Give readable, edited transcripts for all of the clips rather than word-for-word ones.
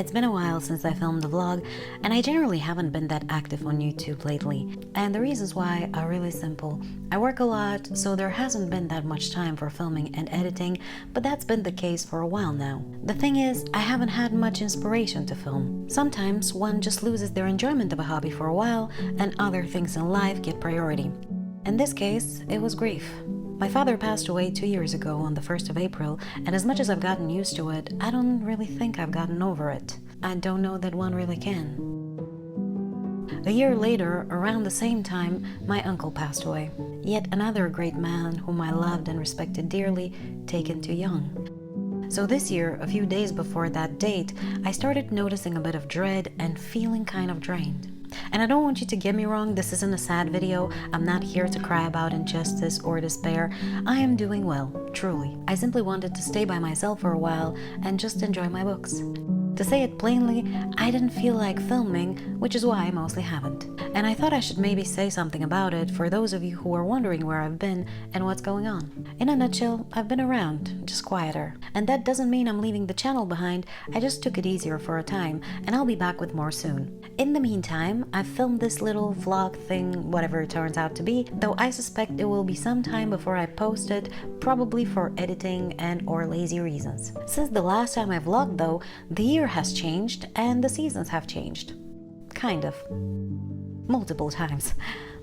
It's been a while since I filmed a vlog, and I generally haven't been that active on YouTube lately. And the reasons why are really simple. I work a lot, so there hasn't been that much time for filming and editing, but that's been the case for a while now. The thing is, I haven't had much inspiration to film. Sometimes one just loses their enjoyment of a hobby for a while, and other things in life get priority. In this case, it was grief. My father passed away 2 years ago on the 1st of April, and as much as I've gotten used to it, I don't really think I've gotten over it. I don't know that one really can. A year later, around the same time, my uncle passed away. Yet another great man whom I loved and respected dearly, taken too young. So this year, a few days before that date, I started noticing a bit of dread and feeling kind of drained. And I don't want you to get me wrong, this isn't a sad video. I'm not here to cry about injustice or despair. I am doing well, truly. I simply wanted to stay by myself for a while and just enjoy my books. To say it plainly, I didn't feel like filming, which is why I mostly haven't. And I thought I should maybe say something about it for those of you who are wondering where I've been and what's going on. In a nutshell, I've been around, just quieter. And that doesn't mean I'm leaving the channel behind, I just took it easier for a time, and I'll be back with more soon. In the meantime, I've filmed this little vlog thing, whatever it turns out to be, though I suspect it will be some time before I post it, probably for editing and or lazy reasons. Since the last time I vlogged though, the year has changed and the seasons have changed. Kind of. Multiple times.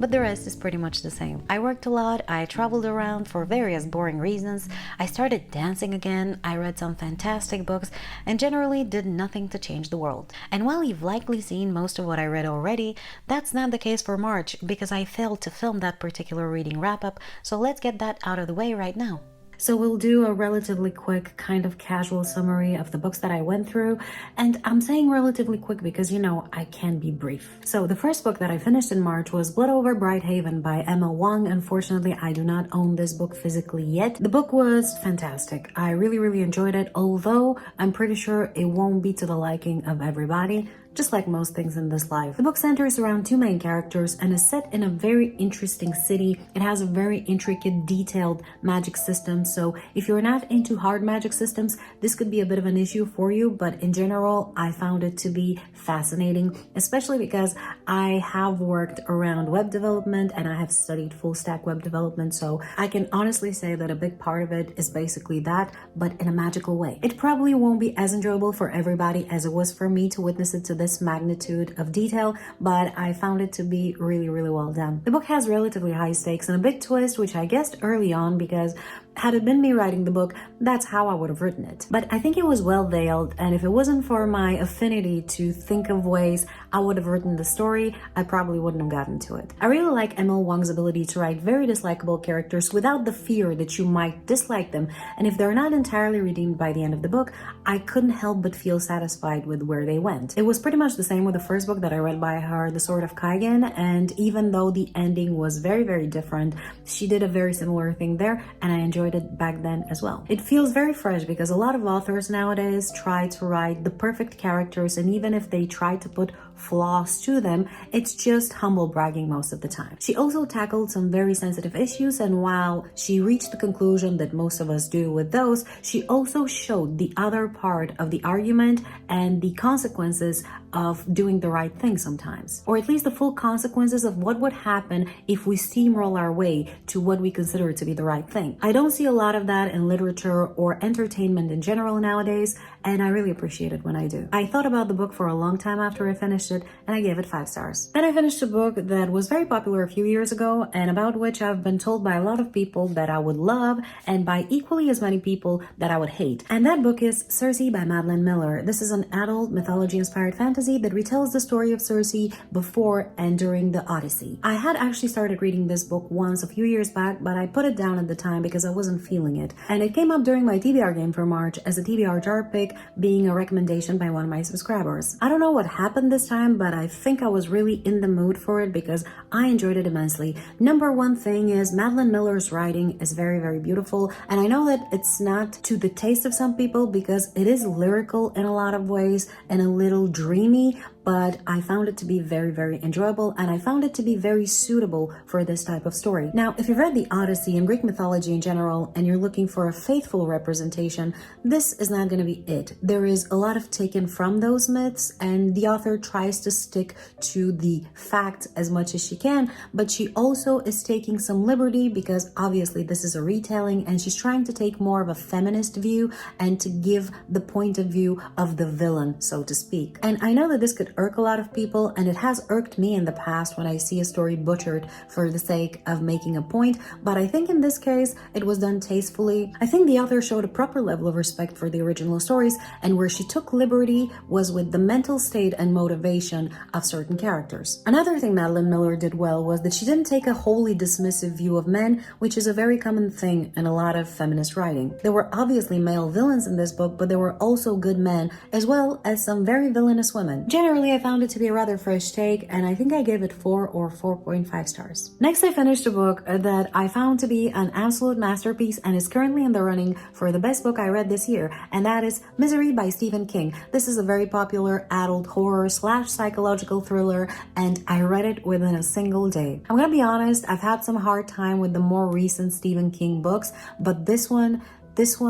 But the rest is pretty much the same. I worked a lot, I traveled around for various boring reasons, I started dancing again, I read some fantastic books, and generally did nothing to change the world. And while you've likely seen most of what I read already, that's not the case for March, because I failed to film that particular reading wrap-up, so let's get that out of the way right now. So we'll do a relatively quick, kind of casual summary of the books that I went through, and I'm saying relatively quick because, you know, I can be brief. So the first book that I finished in March was Blood Over Brighthaven by Emma Wang. Unfortunately, I do not own this book physically yet. The book was fantastic. I really enjoyed it, although I'm pretty sure it won't be to the liking of everybody. Just like most things in this life. The book centers around two main characters and is set in a very interesting city. It has a very intricate, detailed magic system, so if you're not into hard magic systems, this could be a bit of an issue for you, but in general, I found it to be fascinating, especially because I have worked around web development and I have studied full stack web development, so I can honestly say that a big part of it is basically that, but in a magical way. It probably won't be as enjoyable for everybody as it was for me to witness it to this magnitude of detail, but I found it to be really well done. The book has relatively high stakes and a big twist, which I guessed early on because had it been me writing the book, that's how I would have written it. But I think it was well veiled, and if it wasn't for my affinity to think of ways I would have written the story, I probably wouldn't have gotten to it. I really like Emma Wang's ability to write very dislikable characters without the fear that you might dislike them, and if they're not entirely redeemed by the end of the book, I couldn't help but feel satisfied with where they went. It was pretty much the same with the first book that I read by her, The Sword of Kaigen, and even though the ending was very different, she did a very similar thing there, and I enjoyed it back then as well. It feels very fresh because a lot of authors nowadays try to write the perfect characters, and even if they try to put flaws to them, it's just humble bragging most of the time. She also tackled some very sensitive issues, and while she reached the conclusion that most of us do with those, she also showed the other part of the argument and the consequences of doing the right thing sometimes, or at least the full consequences of what would happen if we steamroll our way to what we consider to be the right thing. I don't see a lot of that in literature or entertainment in general nowadays, and I really appreciate it when I do. I thought about the book for a long time after I finished it, and I gave it 5 stars. Then I finished a book that was very popular a few years ago, and about which I've been told by a lot of people that I would love, and by equally as many people that I would hate. And that book is Circe by Madeline Miller. This is an adult mythology-inspired fantasy that retells the story of Circe before and during the Odyssey. I had actually started reading this book once a few years back, but I put it down at the time because I wasn't feeling it. And it came up during my TBR game for March as a TBR jar pick, being a recommendation by one of my subscribers. I don't know what happened this time, but I think I was really in the mood for it because I enjoyed it immensely. Number one thing is Madeline Miller's writing is very beautiful, and I know that it's not to the taste of some people because it is lyrical in a lot of ways and a little dreamy, but I found it to be very, very enjoyable, and I found it to be very suitable for this type of story. Now, if you've read the Odyssey and Greek mythology in general, and you're looking for a faithful representation, this is not going to be it. There is a lot of taken from those myths, and the author tries to stick to the facts as much as she can, but she also is taking some liberty because obviously this is a retelling, and she's trying to take more of a feminist view and to give the point of view of the villain, so to speak. And I know that this could irk a lot of people, and it has irked me in the past when I see a story butchered for the sake of making a point, but I think in this case it was done tastefully. I think the author showed a proper level of respect for the original stories, and where she took liberty was with the mental state and motivation of certain characters. Another thing Madeline Miller did well was that she didn't take a wholly dismissive view of men, which is a very common thing in a lot of feminist writing. There were obviously male villains in this book, but there were also good men, as well as some very villainous women. Generally, I found it to be a rather fresh take, and I think I gave it 4 or 4.5 stars. Next, I finished a book that I found to be an absolute masterpiece and is currently in the running for the best book I read this year, and that is Misery by Stephen King. This is a very popular adult horror / psychological thriller, and I read it within a single day. I'm gonna be honest, I've had some hard time with the more recent Stephen King books, but this one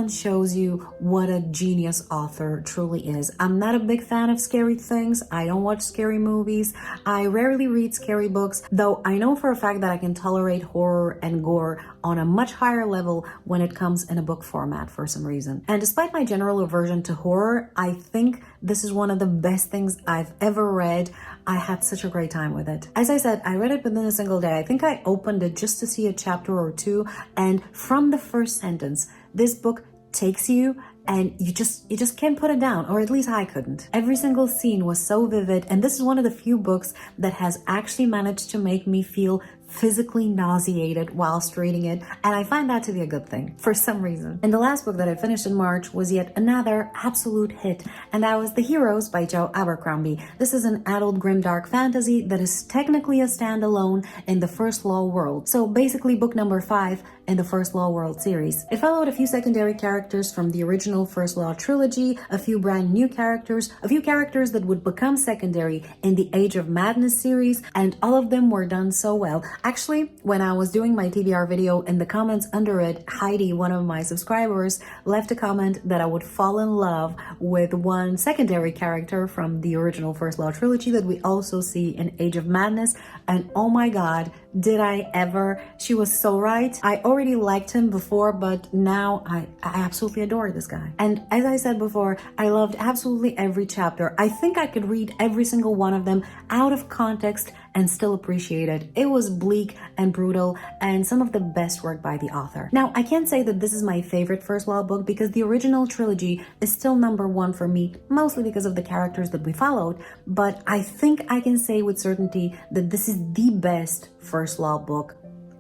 shows you what a genius author truly is. I'm not a big fan of scary things. I don't watch scary movies. I rarely read scary books, though I know for a fact that I can tolerate horror and gore on a much higher level when it comes in a book format for some reason. And despite my general aversion to horror, I think this is one of the best things I've ever read. I had such a great time with it. As I said, I read it within a single day. I think I opened it just to see a chapter or two, and from the first sentence, this book takes you and you just can't put it down, or at least I couldn't. Every single scene was so vivid, and this is one of the few books that has actually managed to make me feel physically nauseated whilst reading it, and I find that to be a good thing for some reason. And the last book that I finished in March was yet another absolute hit, and that was The Heroes by Joe Abercrombie. This is an adult grimdark fantasy that is technically a standalone in the First Law world, so basically book number 5 in the First Law world series. It followed a few secondary characters from the original First Law trilogy, a few brand new characters, a few characters that would become secondary in the Age of Madness series, and all of them were done so well. Actually, when I was doing my TBR video, in the comments under it, Heidi, one of my subscribers, left a comment that I would fall in love with one secondary character from the original First Law trilogy that we also see in Age of Madness, and oh my god, did I ever. She was so right. I already liked him before, but now I absolutely adore this guy. And as I said before, I loved absolutely every chapter. I think I could read every single one of them out of context and still appreciate it. It was bleak and brutal and some of the best work by the author. Now, I can't say that this is my favorite First Law book because the original trilogy is still number 1 for me, mostly because of the characters that we followed, but I think I can say with certainty that this is the best First Law book,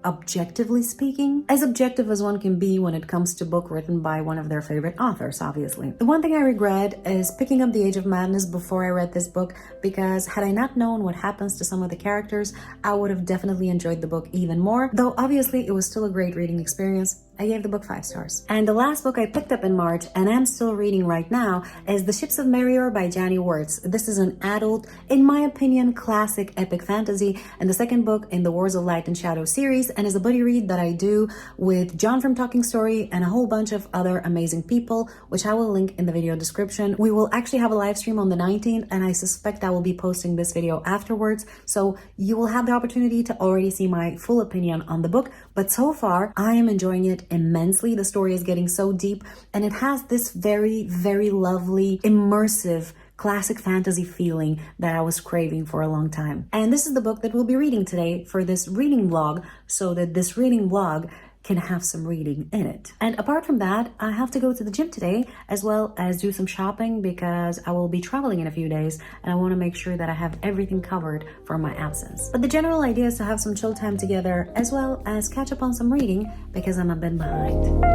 objectively speaking, as objective as one can be when it comes to book written by one of their favorite authors, obviously. The one thing I regret is picking up The Age of Madness before I read this book, because had I not known what happens to some of the characters, I would have definitely enjoyed the book even more, though obviously it was still a great reading experience. I gave the book 5 stars. And the last book I picked up in March, and I'm still reading right now, is The Ships of Merior by Jani Wirtz. This is an adult, in my opinion, classic epic fantasy, and the second book in the Wars of Light and Shadow series, and is a buddy read that I do with John from Talking Story and a whole bunch of other amazing people, which I will link in the video description. We will actually have a live stream on the 19th, and I suspect I will be posting this video afterwards, so you will have the opportunity to already see my full opinion on the book, but so far, I am enjoying it immensely. The story is getting so deep, and it has this very, very lovely, immersive, classic fantasy feeling that I was craving for a long time. And this is the book that we'll be reading today for this reading vlog, so that this reading vlog can have some reading in it. And apart from that, I have to go to the gym today, as well as do some shopping, because I will be traveling in a few days and I want to make sure that I have everything covered for my absence. But the general idea is to have some chill time together, as well as catch up on some reading, because I'm a bit behind.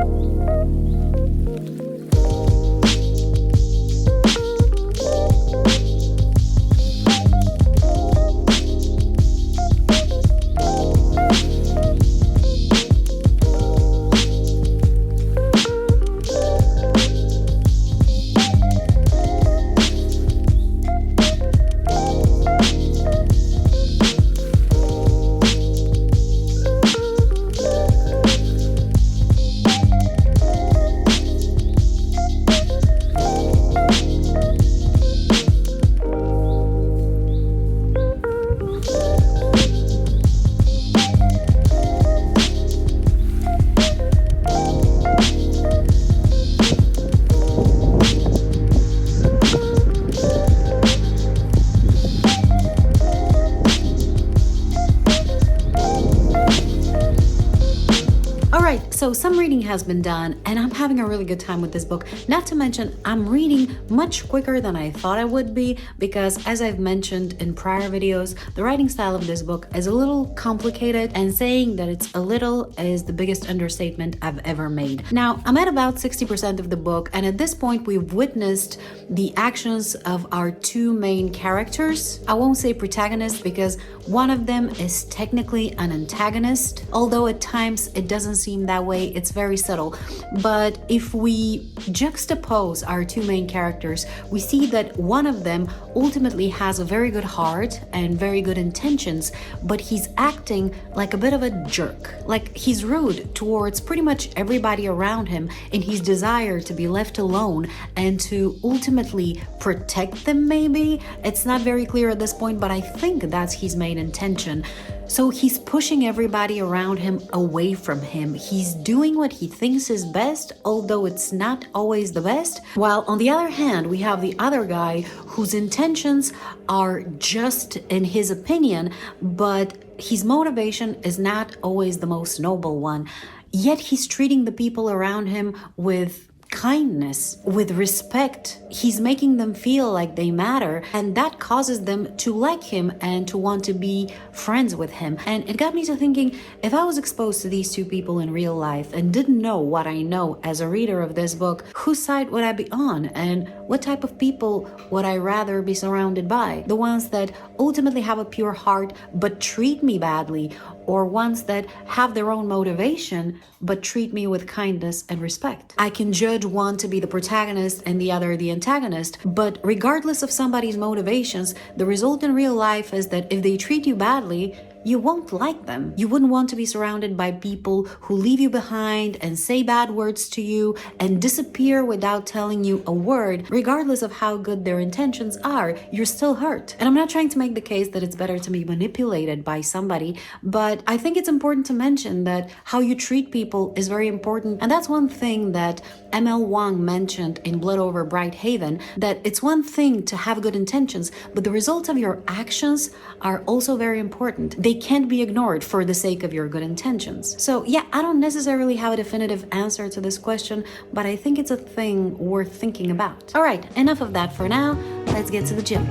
reading has been done, and I'm having a really good time with this book. Not to mention, I'm reading much quicker than I thought I would be, because as I've mentioned in prior videos, the writing style of this book is a little complicated, and saying that it's a little is the biggest understatement I've ever made. Now, I'm at about 60% of the book, and at this point we've witnessed the actions of our two main characters. I won't say protagonists because one of them is technically an antagonist, although at times it doesn't seem that way, it's very subtle. But if we juxtapose our two main characters, we see that one of them ultimately has a very good heart and very good intentions, but he's acting like a bit of a jerk. Like, he's rude towards pretty much everybody around him in his desire to be left alone and to ultimately protect them, maybe? It's not very clear at this point, but I think that's his main intention. So he's pushing everybody around him away from him. He's doing what he thinks is best, although it's not always the best. While on the other hand, we have the other guy whose intentions are just in his opinion, but his motivation is not always the most noble one. Yet he's treating the people around him with kindness, with respect. He's making them feel like they matter, and that causes them to like him and to want to be friends with him. And it got me to thinking, if I was exposed to these two people in real life and didn't know what I know as a reader of this book, whose side would I be on, and what type of people would I rather be surrounded by? The ones that ultimately have a pure heart but treat me badly, or ones that have their own motivation but treat me with kindness and respect? I can judge one to be the protagonist and the other the antagonist, but regardless of somebody's motivations, the result in real life is that if they treat you badly, you won't like them. You wouldn't want to be surrounded by people who leave you behind and say bad words to you and disappear without telling you a word. Regardless of how good their intentions are, you're still hurt. And I'm not trying to make the case that it's better to be manipulated by somebody, but I think it's important to mention that how you treat people is very important. And that's one thing that M.L. Wang mentioned in Blood Over Bright Haven, that it's one thing to have good intentions, but the results of your actions are also very important. They can't be ignored for the sake of your good intentions. So yeah, I don't necessarily have a definitive answer to this question, but I think it's a thing worth thinking about. All right, enough of that for now. Let's get to the gym.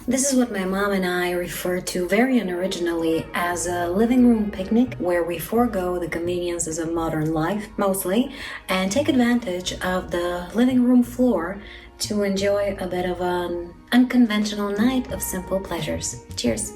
This is what my mom and I refer to very unoriginally as a living room picnic, where we forego the conveniences of modern life, mostly, and take advantage of the living room floor to enjoy a bit of an unconventional night of simple pleasures. Cheers!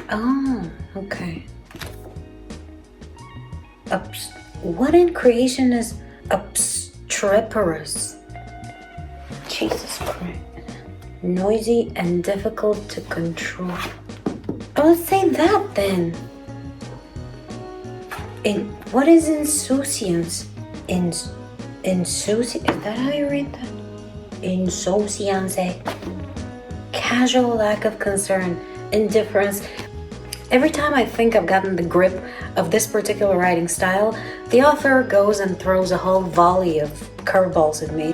Oh, okay. What in creation is obstreperous? Jesus Christ. Noisy and difficult to control. Oh, let's say that then. What is insouciance? Insouciance? Is that how you read that? Insouciance. Casual lack of concern, indifference. Every time I think I've gotten the grip of this particular writing style, the author goes and throws a whole volley of curveballs at me.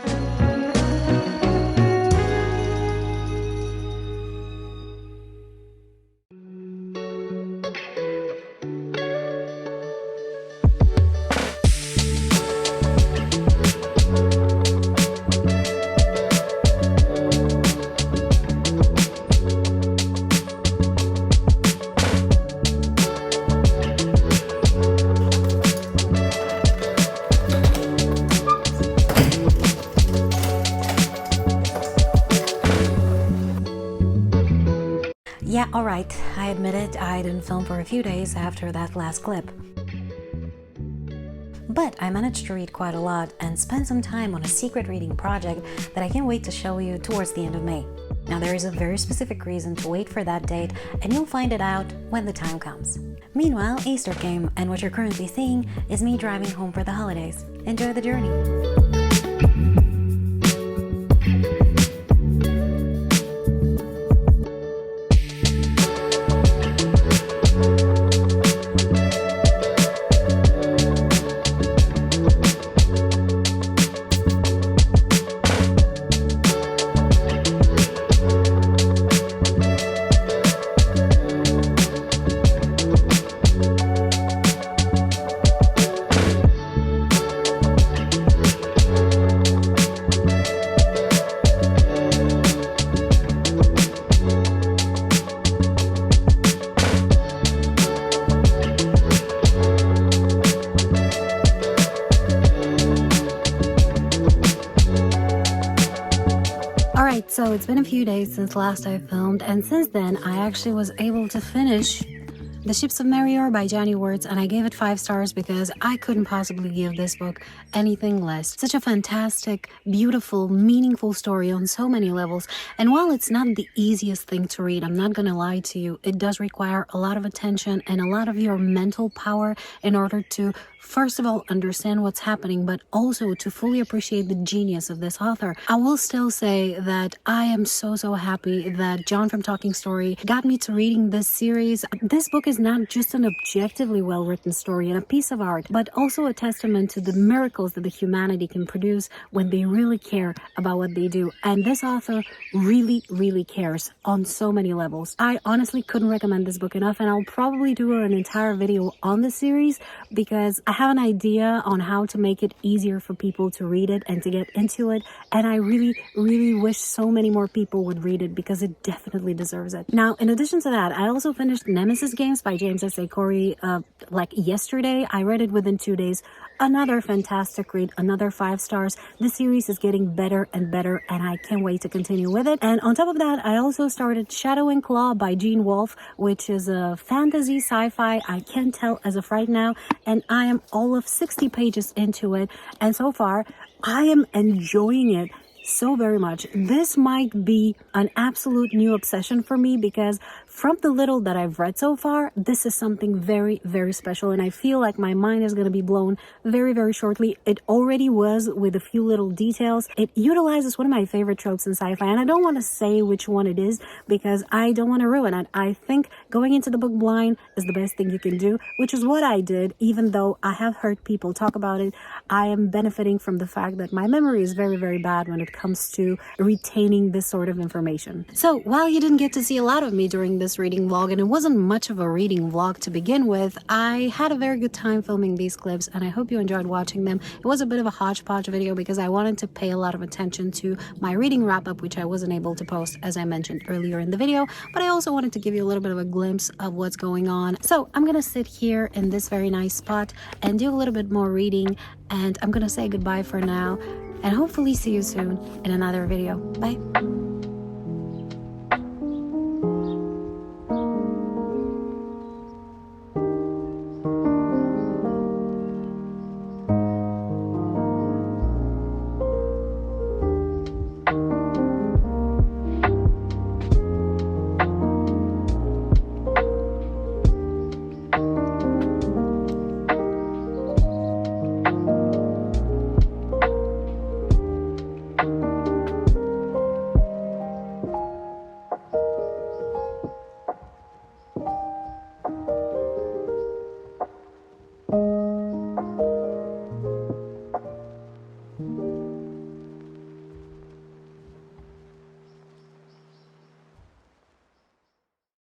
Yeah, alright, I admit it, I didn't film for a few days after that last clip. But I managed to read quite a lot and spend some time on a secret reading project that I can't wait to show you towards the end of May. Now there is a very specific reason to wait for that date, and you'll find it out when the time comes. Meanwhile, Easter came, and what you're currently seeing is me driving home for the holidays. Enjoy the journey! Alright, so it's been a few days since last I filmed, and since then I actually was able to finish The Ships of Merrior by Johnny Wirtz, and I gave it 5 stars because I couldn't possibly give this book anything less. Such a fantastic, beautiful, meaningful story on so many levels, and while it's not the easiest thing to read, I'm not gonna lie to you, it does require a lot of attention and a lot of your mental power in order to first of all understand what's happening, but also to fully appreciate the genius of this author. I will still say that I am so happy that John from Talking Story got me to reading this series. This book is not just an objectively well-written story and a piece of art, but also a testament to the miracles that the humanity can produce when they really care about what they do. And this author really cares on so many levels. I honestly couldn't recommend this book enough, and I'll probably do an entire video on the series because I have an idea on how to make it easier for people to read it and to get into it, and I really wish so many more people would read it because it definitely deserves it. Now, in addition to that, I also finished Nemesis Games by James S. A. Corey like yesterday. I read it within 2 days. Another fantastic read, another 5 stars. This series is getting better and better, and I can't wait to continue with it. And on top of that, I also started Shadow and Claw by Gene Wolfe, which is a fantasy sci-fi. I can't tell as of right now, and I am all of 60 pages into it, and so far I am enjoying it so very much. This might be an absolute new obsession for me because from the little that I've read so far, this is something very special, and I feel like my mind is going to be blown very shortly. It already was with a few little details. It utilizes one of my favorite tropes in sci-fi, and I don't want to say which one it is because I don't want to ruin it. I think going into the book blind is the best thing you can do, which is what I did. Even though I have heard people talk about it, I am benefiting from the fact that my memory is very bad when it comes to retaining this sort of information. So while you didn't get to see a lot of me during this reading vlog, and it wasn't much of a reading vlog to begin with, I had a very good time filming these clips, and I hope you enjoyed watching them. It was a bit of a hodgepodge video because I wanted to pay a lot of attention to my reading wrap-up, which I wasn't able to post as I mentioned earlier in the video, but I also wanted to give you a little bit of a glimpse of what's going on. So I'm gonna sit here in this very nice spot and do a little bit more reading, and I'm gonna say goodbye for now, and hopefully see you soon in another video. Bye.